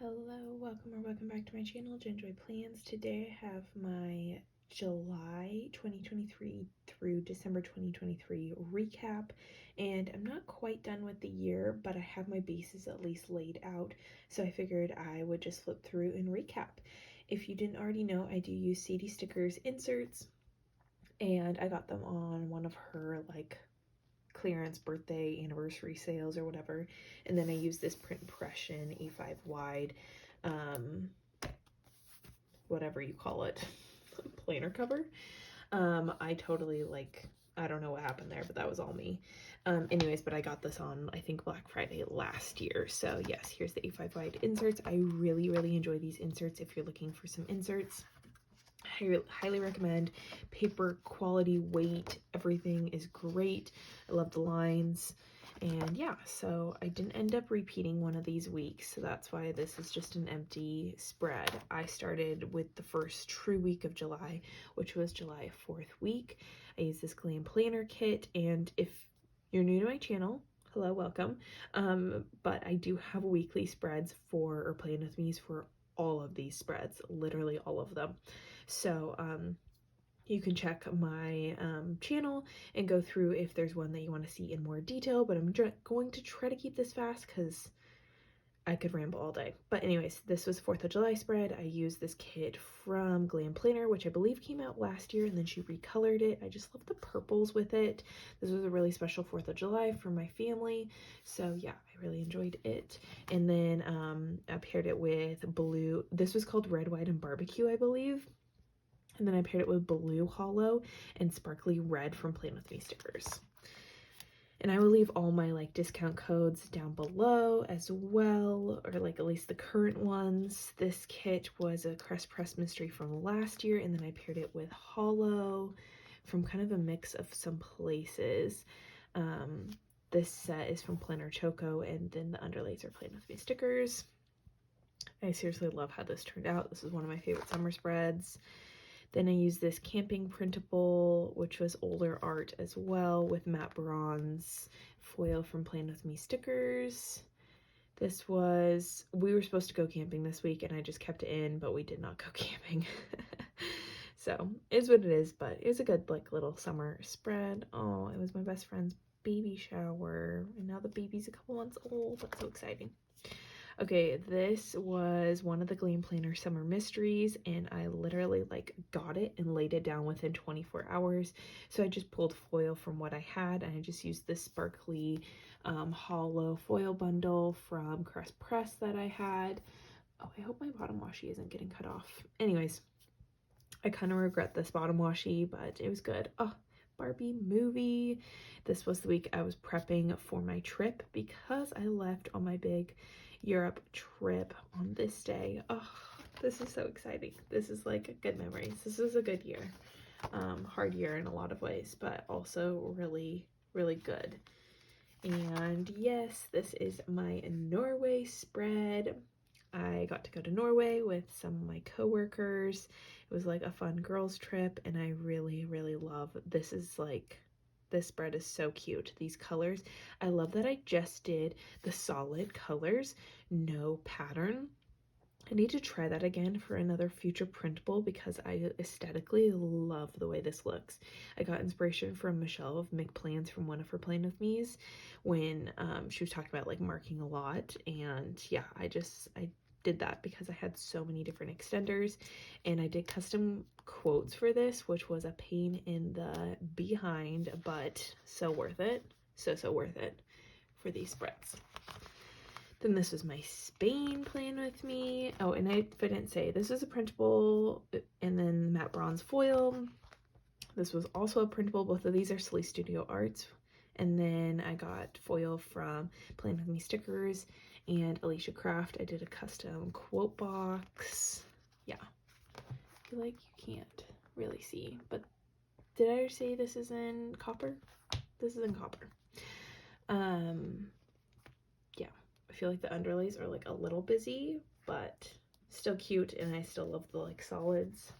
Hello, welcome back to my channel, Enjoy Plans. Today I have my July 2023 through December 2023 recap, and I'm not quite done with the year, but I have my bases at least laid out, so I figured I would just flip through and recap. If you didn't already know, I do use CD stickers inserts, and I got them on one of her clearance birthday anniversary sales or whatever, and then I use this print impression A5 wide whatever you call it planner cover. I totally I don't know what happened there, but that was all me. Anyways, but I got this on, I think, Black Friday last year. So yes, here's the A5 wide inserts. I really enjoy these inserts. If you're looking for some inserts, I highly recommend. Paper quality, weight, everything is great. I love the lines. And yeah, so I didn't end up repeating one of these weeks, so that's why this is just an empty spread. I started with the first true week of July, which was July 4th week. I used this Glam Planner kit, and if you're new to my channel, hello, welcome. But I do have weekly spreads or plan with me's for all of these spreads, literally all of them. So you can check my channel and go through if there's one that you want to see in more detail, but I'm going to try to keep this fast because I could ramble all day. But anyways, this was 4th of July spread. I used this kit from Glam Planner, which I believe came out last year, and then she recolored it. I just love the purples with it. This was a really special 4th of July for my family. So yeah, I really enjoyed it. And then I paired it with blue. This was called Red, White, and Barbecue, I believe. And then I paired it with blue hollow and sparkly red from Plan With Me stickers. And I will leave all my discount codes down below as well, or at least the current ones. This kit was a Crest Press mystery from last year, and then I paired it with hollow from kind of a mix of some places. This set is from Planner Choco, and then the underlays are Plan With Me stickers. I seriously love how this turned out. This is one of my favorite summer spreads. Then I used this camping printable, which was older art as well, with matte bronze foil from Plan With Me stickers. This was, we were supposed to go camping this week and I just kept it in, but we did not go camping. So it is what it is, but it was a good little summer spread. Oh, it was my best friend's baby shower, and now the baby's a couple months old. That's so exciting. Okay, this was one of the Glam Planner Summer Mysteries, and I literally got it and laid it down within 24 hours. So I just pulled foil from what I had, and I just used this sparkly hollow foil bundle from Crest Press that I had. Oh, I hope my bottom washi isn't getting cut off. Anyways, I kind of regret this bottom washi, but it was good. Oh, Barbie movie. This was the week I was prepping for my trip because I left on my big Europe trip on this day. Oh, this is so exciting. This is good memories. This was a good year. Hard year in a lot of ways, but also really good. And yes, this is my Norway spread. I got to go to Norway with some of my coworkers. It was a fun girls trip, and I really love this. This spread is so cute. These colors, I love that I just did the solid colors, no pattern. I need to try that again for another future printable because I aesthetically love the way this looks. I got inspiration from Michelle of Make Plans from one of her Plan With Me's when she was talking about marking a lot, and yeah, I did that because I had so many different extenders, and I did custom quotes for this, which was a pain in the behind, but so worth it. So worth it for these spreads. Then this was my Spain Plan With Me. Oh, and I didn't say, this is a printable, and then matte bronze foil. This was also a printable. Both of these are Silly Studio Arts. And then I got foil from Plan With Me stickers and Alicia Craft. I did a custom quote box. Yeah, I feel like you can't really see, but did I say this is in copper? This is in copper. Yeah, I feel like the underlays are a little busy, but still cute, and I still love the solids.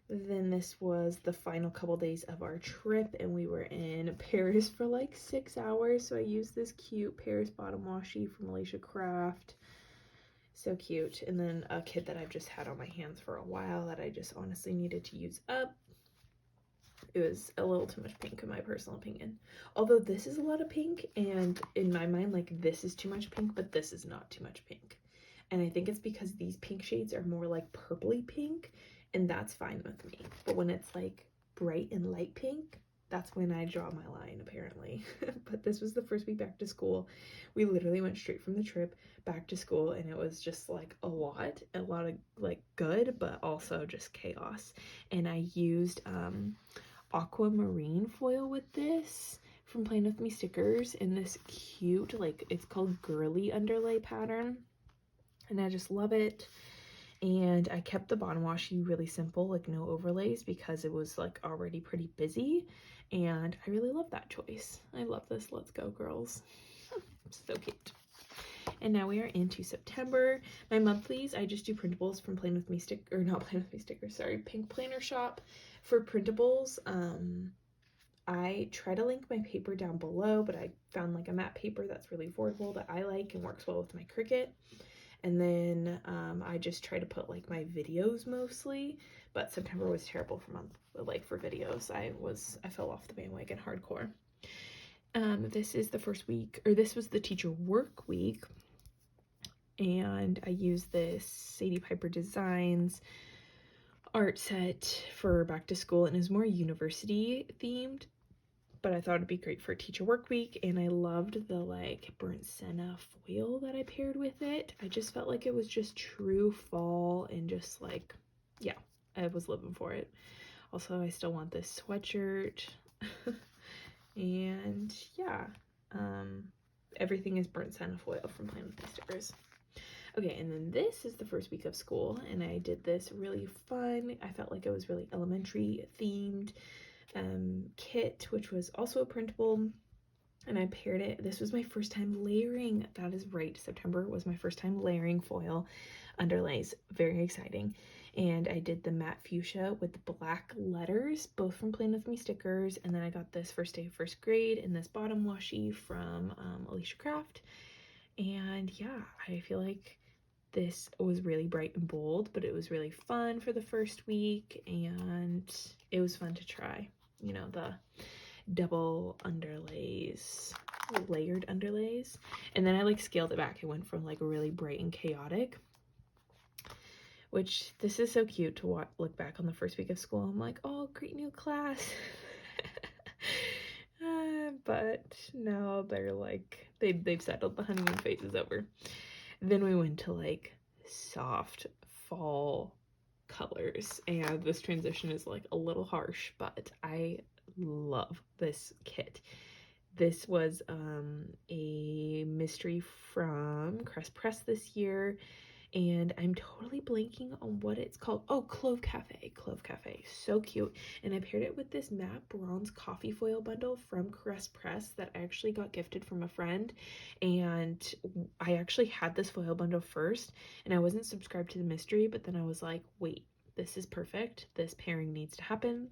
Then this was the final couple days of our trip, and we were in Paris for 6 hours. So I used this cute Paris bottom washi from Alicia Craft. So cute. And then a kit that I've just had on my hands for a while that I just honestly needed to use up. It was a little too much pink in my personal opinion. Although this is a lot of pink, and in my mind, like, this is too much pink, but this is not too much pink. And I think it's because these pink shades are more like purpley pink, and that's fine with me. But when it's like bright and light pink, that's when I draw my line, apparently. But this was the first week back to school. We literally went straight from the trip back to school, and it was just like a lot of like good, but also just chaos. And I used aquamarine foil with this from Playing With Me stickers in this cute, like, it's called girly underlay pattern, and I just love it. And I kept the bottom washi really simple, like no overlays, because it was like already pretty busy, and I really love that choice. I love this. Let's go, girls. So cute. And now we are into September. My monthlies, I just do printables from Playing With Me sorry, Pink Planner Shop. For printables, I try to link my paper down below, but I found like a matte paper that's really affordable that I like and works well with my Cricut. And then I just try to put like my videos mostly, but September was terrible for videos. I fell off the bandwagon hardcore. This is the first week, or this was the teacher work week, and I used this Sadie Piper Designs art set for back to school, and it was more university themed, but I thought it'd be great for teacher work week. And I loved the like burnt senna foil that I paired with it. I just felt like it was just true fall, and just like, yeah, I was living for it. Also, I still want this sweatshirt. And yeah, everything is burnt senna foil from Playing With Me stickers. Okay, and then this is the first week of school, and I did this really fun, I felt like it was really elementary themed kit, which was also a printable, and I paired it. This was my first time layering. That is right, September was my first time layering foil underlays. Very exciting. And I did the matte fuchsia with the black letters, both from Playing With Me stickers, and then I got this first day of first grade in this bottom washi from Alicia Craft. And yeah, I feel like this was really bright and bold, but it was really fun for the first week, and it was fun to try, you know, the double underlays, layered underlays. And then I like scaled it back. I went from like really bright and chaotic, which this is so cute to look back on the first week of school. I'm like, oh, great new class. But now they're like, they've settled, the honeymoon phase is over. Then we went to like soft fall colors, and this transition is like a little harsh, but I love this kit. This was a mystery from Crest Press this year, and I'm totally blanking on what it's called. Oh, Clove Cafe. Clove Cafe. So cute. And I paired it with this matte bronze coffee foil bundle from Crest Press that I actually got gifted from a friend. And I actually had this foil bundle first, and I wasn't subscribed to the mystery, but then I was like, wait, this is perfect. This pairing needs to happen.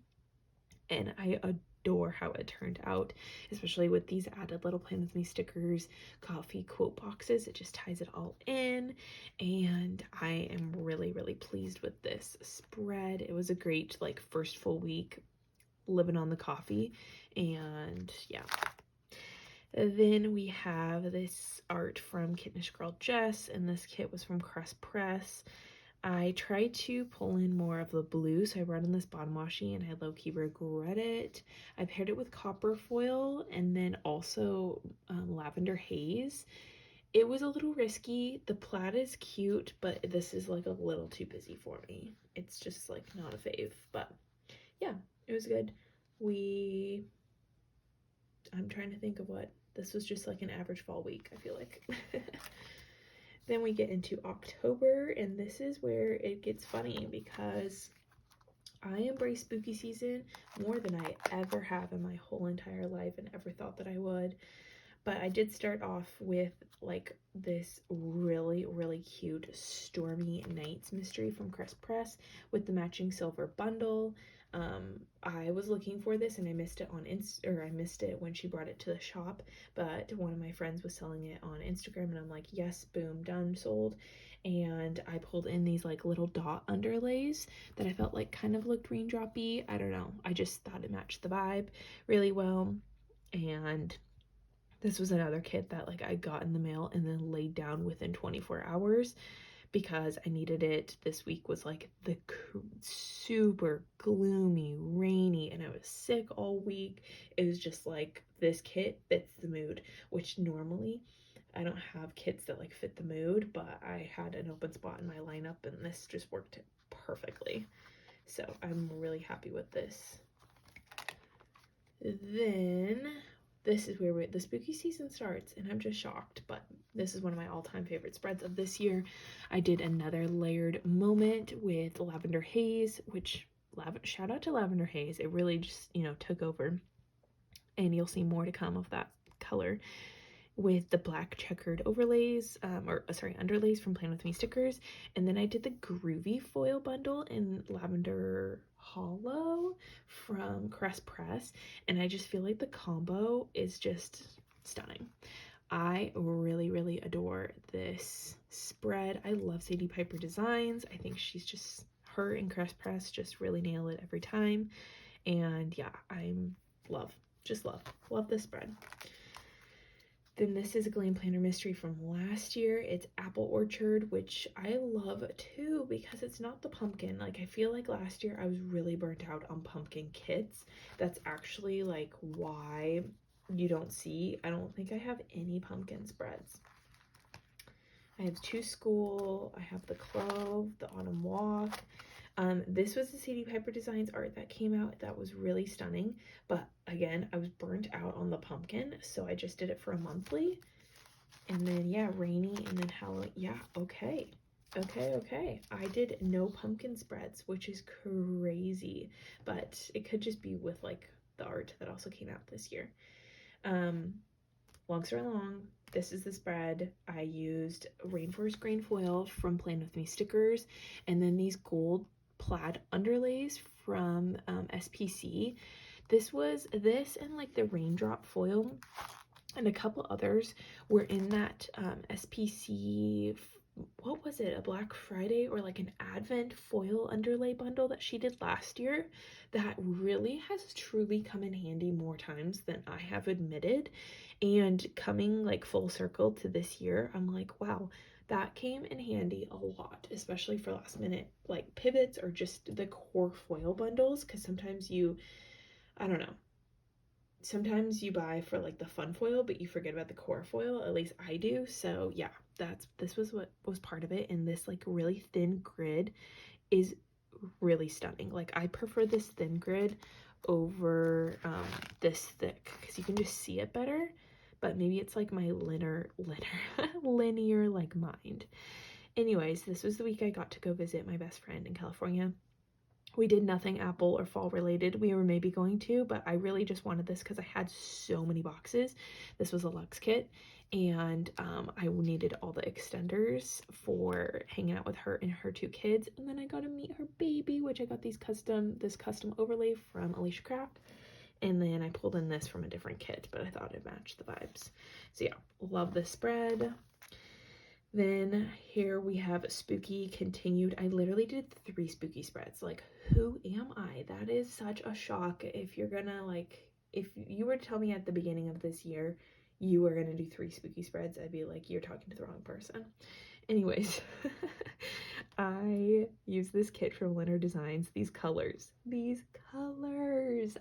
And I adore how it turned out, especially with these added little Playing With Me stickers, coffee quote boxes. It just ties it all in, and I am really, really pleased with this spread. It was a great like first full week living on the coffee, and yeah. Then we have this art from Kittenish Girl Jess, and this kit was from Crest Press. I tried to pull in more of the blue, so I brought in this bottom washi, and I low-key regret it. I paired it with copper foil and then also lavender haze. It was a little risky. The plaid is cute, but this is like a little too busy for me. It's just like not a fave, but yeah, it was good. I'm trying to think of what. This was just like an average fall week, I feel like. Then we get into October, and this is where it gets funny because I embrace spooky season more than I ever have in my whole entire life and ever thought that I would. But I did start off with like this really, really cute Stormy Nights mystery from Crest Press with the matching silver bundle. I was looking for this and I missed it on I missed it when she brought it to the shop, but one of my friends was selling it on Instagram and I'm like, yes, boom, done, sold. And I pulled in these like little dot underlays that I felt like kind of looked raindroppy. I don't know. I just thought it matched the vibe really well. And this was another kit that like I got in the mail and then laid down within 24 hours because I needed it. This week was like the super gloomy, rainy, and I was sick all week. It was just like this kit fits the mood, which normally I don't have kits that like fit the mood, but I had an open spot in my lineup and this just worked perfectly. So I'm really happy with this. Then this is where the spooky season starts, and I'm just shocked, but this is one of my all-time favorite spreads of this year. I did another layered moment with Lavender Haze, which shout out to Lavender Haze. It really just, took over, and you'll see more to come of that color with the black checkered overlays, underlays from Plan With Me stickers. And then I did the Groovy foil bundle in Lavender Hollow from Crest Press, and I just feel like the combo is just stunning. I really, really adore this spread. I love Sadie Piper designs. I think her and Crest Press just really nail it every time. And yeah, love this spread. Then this is a Glam Planner Mystery from last year. It's Apple Orchard, which I love too because it's not the pumpkin. Like, I feel like last year I was really burnt out on pumpkin kits. That's actually like why you don't see, I don't think I have any pumpkin spreads. I have Two School, I have the Clove, the Autumn Walk. This was the Sadie Piper Designs art that came out that was really stunning, but again, I was burnt out on the pumpkin, so I just did it for a monthly. And then, yeah, Rainy, and then Halloween. Yeah, okay. I did no pumpkin spreads, which is crazy, but it could just be with, like, the art that also came out this year. Long story long, this is the spread. I used Rainforest Grain Foil from Plan With Me stickers, and then these gold plaid underlays from SPC. This and like the raindrop foil and a couple others were in that SPC, what was it, a Black Friday or like an Advent foil underlay bundle that she did last year that really has truly come in handy more times than I have admitted. And coming like full circle to this year, I'm like, wow, that came in handy a lot, especially for last minute like pivots or just the core foil bundles, because sometimes I don't know, sometimes you buy for like the fun foil but you forget about the core foil, at least I do. So yeah, this was what was part of it, and this like really thin grid is really stunning. Like, I prefer this thin grid over this thick because you can just see it better, but maybe it's like my linear like mind. Anyways, this was the week I got to go visit my best friend in California. We did nothing apple or fall related. We were maybe going to, but I really just wanted this because I had so many boxes. This was a luxe kit, and I needed all the extenders for hanging out with her and her two kids. And then I got to meet her baby, which I got this custom overlay from Alicia Craft. And then I pulled in this from a different kit, but I thought it matched the vibes. So yeah, love this spread. Then here we have Spooky continued. I literally did 3 spooky spreads. Like, who am I? That is such a shock. If you're gonna if you were to tell me at the beginning of this year you were gonna do 3 spooky spreads, I'd be like, you're talking to the wrong person. Anyways, I use this kit from Leonard Designs. These colors,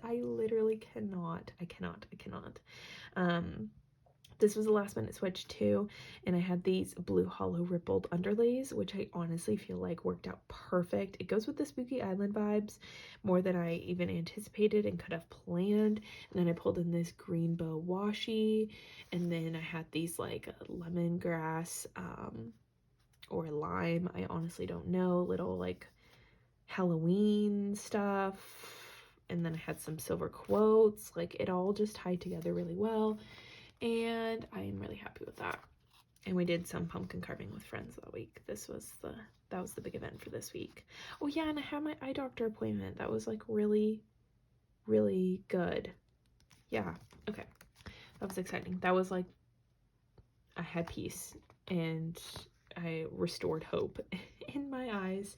I literally cannot. This was a last minute switch too, and I had these blue hollow rippled underlays, which I honestly feel like worked out perfect. It goes with the Spooky Island vibes more than I even anticipated and could have planned. And then I pulled in this green bow washi, and then I had these like lemongrass or lime, I honestly don't know, little like Halloween stuff. And then I had some silver quotes. Like, it all just tied together really well, and I am really happy with that. And we did some pumpkin carving with friends that week. That was the big event for this week. Oh yeah, and I had my eye doctor appointment. That was like really, really good. Yeah, okay. That was exciting. That was like, I had peace and I restored hope in my eyes.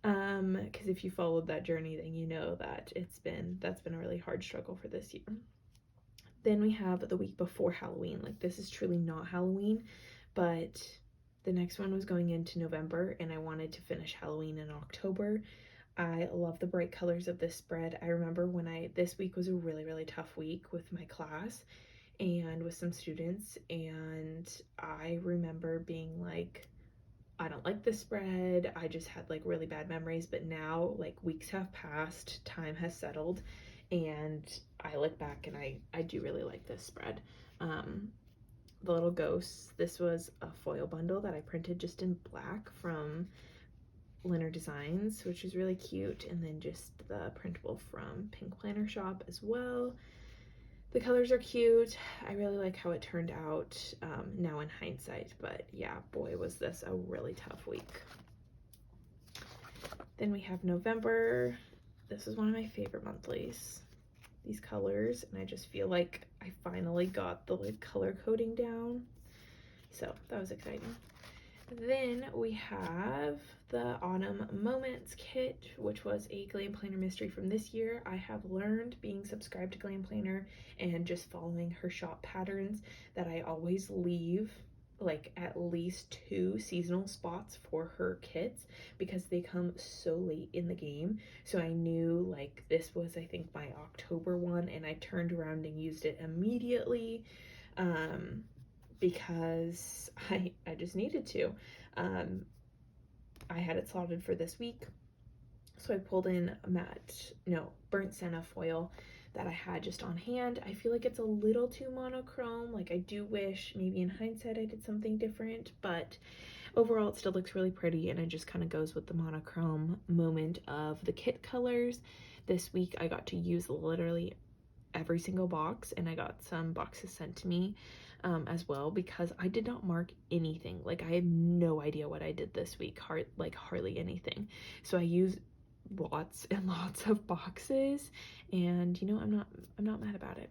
Because if you followed that journey, then you know that that's been a really hard struggle for this year. Then we have the week before Halloween. Like, this is truly not Halloween, but the next one was going into November, and I wanted to finish Halloween in October. I love the bright colors of this spread. I remember this week was a really, really tough week with my class and with some students, and I remember being like, I don't like this spread. I just had like really bad memories, but now like weeks have passed, time has settled, and I look back and I do really like this spread. The little ghosts, this was a foil bundle that I printed just in black from Leonard Designs, which is really cute, and then just the printable from Pink Planner Shop as well. The colors are cute. I really like how it turned out now in hindsight, but yeah, boy, was this a really tough week. Then we have November. This is one of my favorite monthlies. These colors, and I just feel like I finally got the like color coding down. So that was exciting. Then we have the Autumn Moments kit, which was a Glam Planner mystery from this year. I have learned, being subscribed to Glam Planner and just following her shop patterns, that I always leave like at least 2 seasonal spots for her kits because they come so late in the game. So I knew like this was, I think, my October one, and I turned around and used it immediately. Because I just needed to. I had it slotted for this week, so I pulled in burnt senna foil that I had just on hand. I feel like it's a little too monochrome. Like, I do wish maybe in hindsight I did something different, but overall it still looks really pretty, and it just kind of goes with the monochrome moment of the kit colors. This week I got to use literally every single box, and I got some boxes sent to me as well, because I did not mark anything. Like, I had no idea what I did this week, hardly anything. So I used lots and lots of boxes, and you know, I'm not mad about it.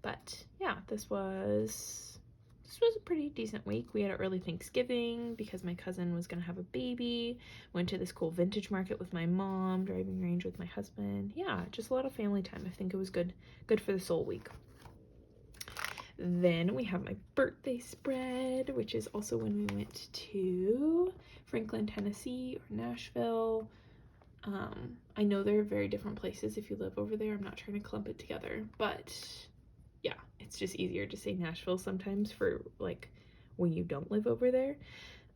But yeah, this was a pretty decent week. We had an early Thanksgiving because my cousin was gonna have a baby. Went to this cool vintage market with my mom, driving range with my husband. Yeah, just a lot of family time. I think it was good for the soul week. Then we have my birthday spread, which is also when we went to Franklin, Tennessee, or Nashville. I know they're very different places if you live over there. I'm not trying to clump it together, but yeah, it's just easier to say Nashville sometimes for like when you don't live over there.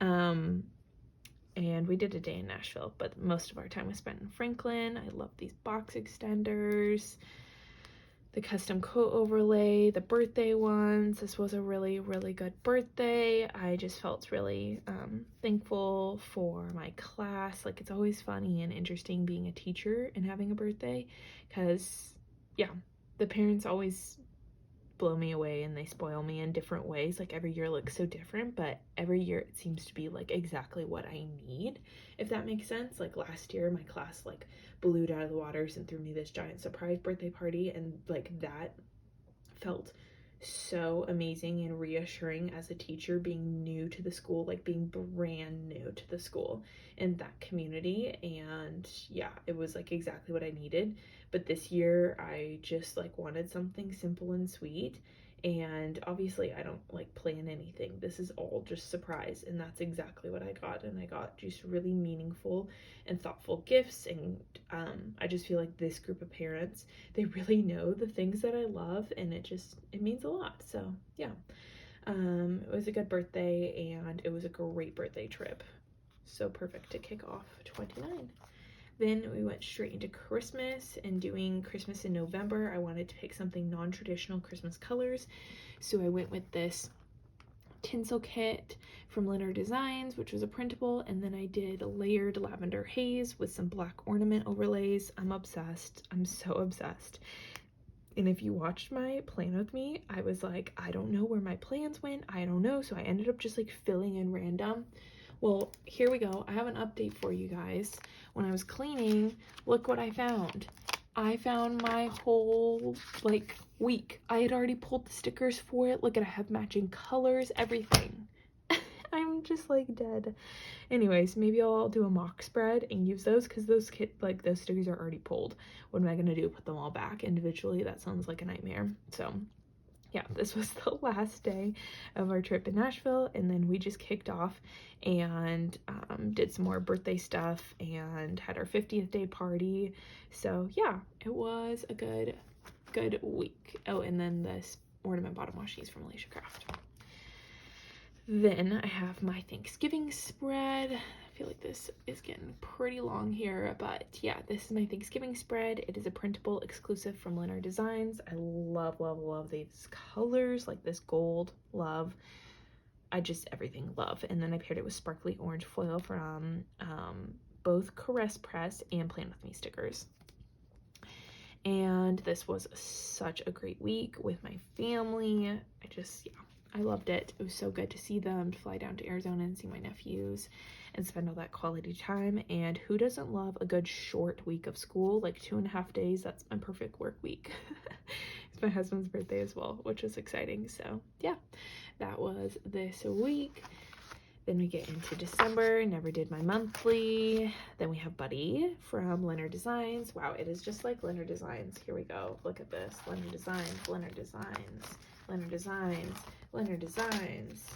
And we did a day in Nashville, but most of our time was spent in Franklin. I love these box extenders, the custom coat overlay, the birthday ones. This was a really, really good birthday. I just felt really thankful for my class. Like, it's always funny and interesting being a teacher and having a birthday, because yeah, the parents always blow me away and they spoil me in different ways. Like, every year looks so different, but every year it seems to be like exactly what I need, if that makes sense. Like, last year my class like blew it out of the waters and threw me this giant surprise birthday party, and like that felt so amazing and reassuring as a teacher, being new to the school, like being brand new to the school and that community. And yeah, it was like exactly what I needed. But this year I just like wanted something simple and sweet, and obviously I don't like plan anything. This is all just surprise, and that's exactly what I got. And I got just really meaningful and thoughtful gifts, and I just feel like this group of parents, they really know the things that I love, and it means a lot. So yeah, it was a good birthday, and it was a great birthday trip. So perfect to kick off 29. Then we went straight into Christmas, and doing Christmas in November, I wanted to pick something non-traditional Christmas colors. So I went with this tinsel kit from Leonard Designs, which was a printable, and then I did a layered lavender haze with some black ornament overlays. I'm obsessed. I'm so obsessed. And if you watched my plan with me, I was like, I don't know where my plans went. I don't know. So I ended up just like filling in random. Well, here we go. I have an update for you guys. When I was cleaning, look what I found. I found my whole like week. I had already pulled the stickers for it. Look at, I have matching colors, everything. I'm just like dead. Anyways, maybe I'll do a mock spread and use those because those those stickers are already pulled. What am I gonna do? Put them all back individually? That sounds like a nightmare. So yeah, this was the last day of our trip in Nashville, and then we just kicked off and did some more birthday stuff and had our 50th day party. So yeah, it was a good week. Oh, and then this ornament bottom washies from Alicia Craft. Then I have my Thanksgiving spread. I feel like this is getting pretty long here, but yeah, this is my Thanksgiving spread. It is a printable exclusive from Leonard Designs. I love, love, love these colors, like this gold, love. I just, everything love. And then I paired it with sparkly orange foil from both Caress Press and Plan With Me stickers. And this was such a great week with my family. I loved it. It was so good to see them, to fly down to Arizona and see my nephews and spend all that quality time. And who doesn't love a good short week of school? Like 2.5 days, that's my perfect work week. It's my husband's birthday as well, which was exciting. So yeah, that was this week. Then we get into December, never did my monthly. Then we have Buddy from Leonard Designs. Wow, it is just like Leonard Designs. Here we go. Look at this. Leonard Designs, Leonard Designs, Leonard Designs, Leonard Designs.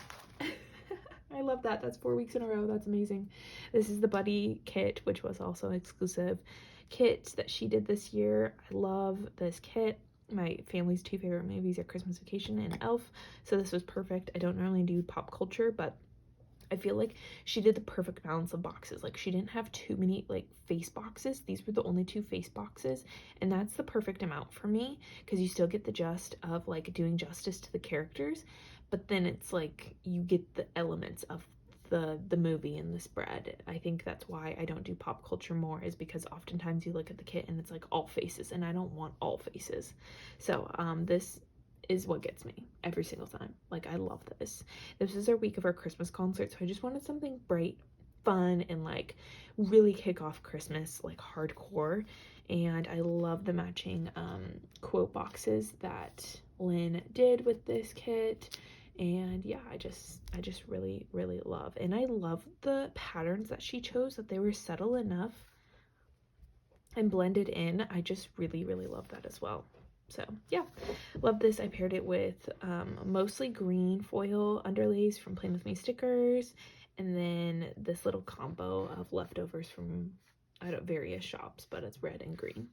I love that. That's 4 weeks in a row. That's amazing. This is the Buddy kit, which was also an exclusive kit that she did this year. I love this kit. My family's 2 favorite movies are Christmas Vacation and Elf, so this was perfect. I don't normally do pop culture, but I feel like she did the perfect balance of boxes. Like, she didn't have too many like face boxes. These were the only 2 face boxes, and that's the perfect amount for me because you still get the gist of like doing justice to the characters, but then it's like you get the elements of the movie in the spread. I think that's why I don't do pop culture more, is because oftentimes you look at the kit and it's like all faces, and I don't want all faces. So this is what gets me every single time. Like, I love this. This is our week of our Christmas concert, so I just wanted something bright, fun, and like really kick off Christmas like hardcore. And I love the matching quote boxes that Lynn did with this kit. And yeah, I just really, really love. And I love the patterns that she chose, that they were subtle enough and blended in. I just really, really love that as well. So yeah, love this. I paired it with mostly green foil underlays from Plan With Me stickers, and then this little combo of leftovers from various shops, but it's red and green.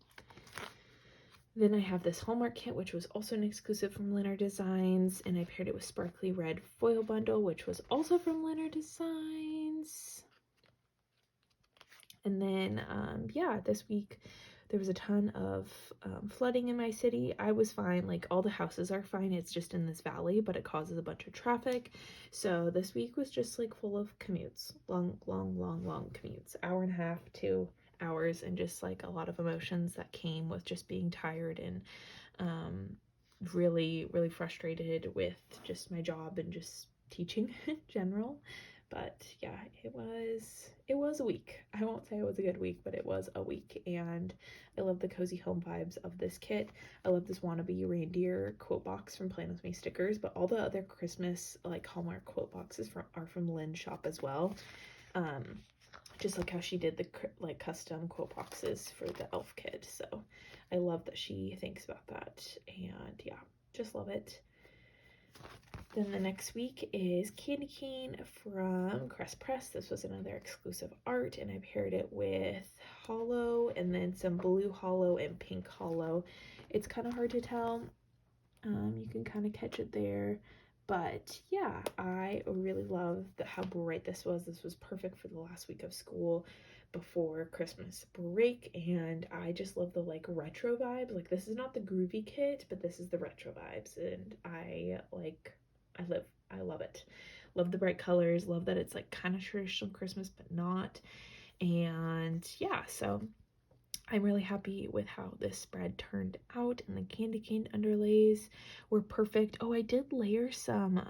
Then I have this Hallmark kit, which was also an exclusive from Leonard Designs, and I paired it with sparkly red foil bundle, which was also from Leonard Designs. And then yeah, this week there was a ton of flooding in my city. I was fine. Like, all the houses are fine. It's just in this valley, but it causes a bunch of traffic. So this week was just like full of commutes, long commutes, 1.5 to 2 hours, and just like a lot of emotions that came with just being tired and really, really frustrated with just my job and just teaching in general. But yeah, it was a week. I won't say it was a good week, but it was a week. And I love the cozy home vibes of this kit. I love this wannabe reindeer quote box from Plan With Me stickers, but all the other Christmas like Hallmark quote boxes are from Lynn's shop as well. Just like how she did the like custom quote boxes for the elf kid. So I love that she thinks about that, and yeah, just love it. Then the next week is Candy Cane from Caress Press. This was another exclusive art, and I paired it with Hollow and then some blue Hollow and pink Hollow. It's kind of hard to tell. You can kind of catch it there. But yeah, I really love how bright this was. This was perfect for the last week of school before Christmas break, and I just love the like retro vibes. Like, this is not the groovy kit, but this is the retro vibes, and I love it. Love the bright colors, love that it's like kind of traditional Christmas but not. And yeah, so I'm really happy with how this spread turned out, and the candy cane underlays were perfect. Oh, I did layer some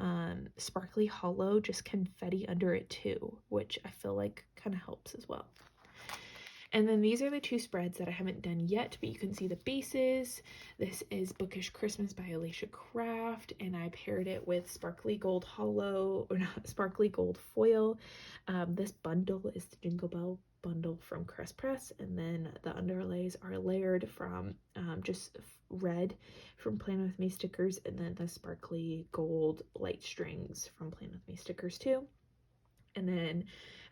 sparkly hollow just confetti under it too, which I feel like kind of helps as well. And then these are the two spreads that I haven't done yet, but you can see the bases. This is Bookish Christmas by Alicia Craft, and I paired it with sparkly gold hollow, or not, sparkly gold foil. This bundle is the Jingle Bell bundle from Cress Press, and then the underlays are layered from just red from Plan With Me stickers, and then the sparkly gold light strings from Plan With Me stickers too. And then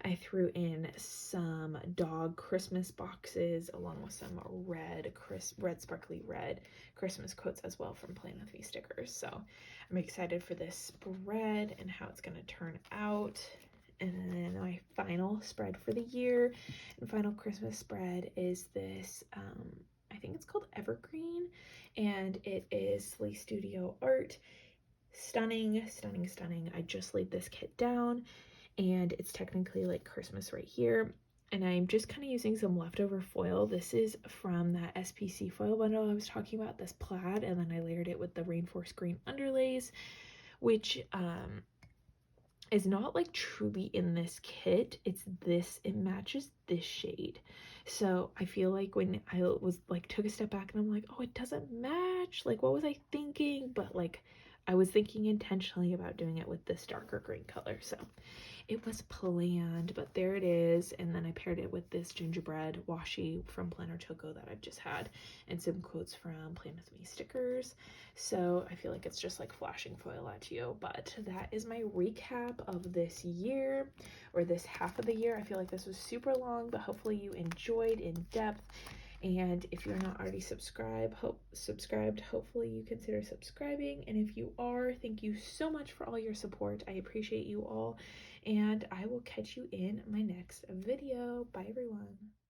I threw in some dog Christmas boxes along with some red sparkly red Christmas quotes as well from Plan With Me stickers. So I'm excited for this spread and how it's going to turn out. And then my final spread for the year and final Christmas spread is this, I think it's called Evergreen, and it is Slay Studio art. Stunning, stunning, stunning. I just laid this kit down, and it's technically like Christmas right here, and I'm just kind of using some leftover foil. This is from that SPC foil bundle I was talking about, this plaid, and then I layered it with the Rainforest Green underlays, which is not like truly in this kit. It matches this shade. So I feel like when I was like took a step back and I'm like, oh, it doesn't match, like what was I thinking? But like I was thinking intentionally about doing it with this darker green color, so it was planned, but there it is. And then I paired it with this gingerbread washi from Planner Choco that I've just had, and some quotes from Plan With Me stickers. So I feel like it's just like flashing foil at you. But that is my recap of this year, or this half of the year. I feel like this was super long, but hopefully you enjoyed in depth. And if you're not already subscribed, hopefully you consider subscribing. And if you are, thank you so much for all your support. I appreciate you all, and I will catch you in my next video. Bye everyone.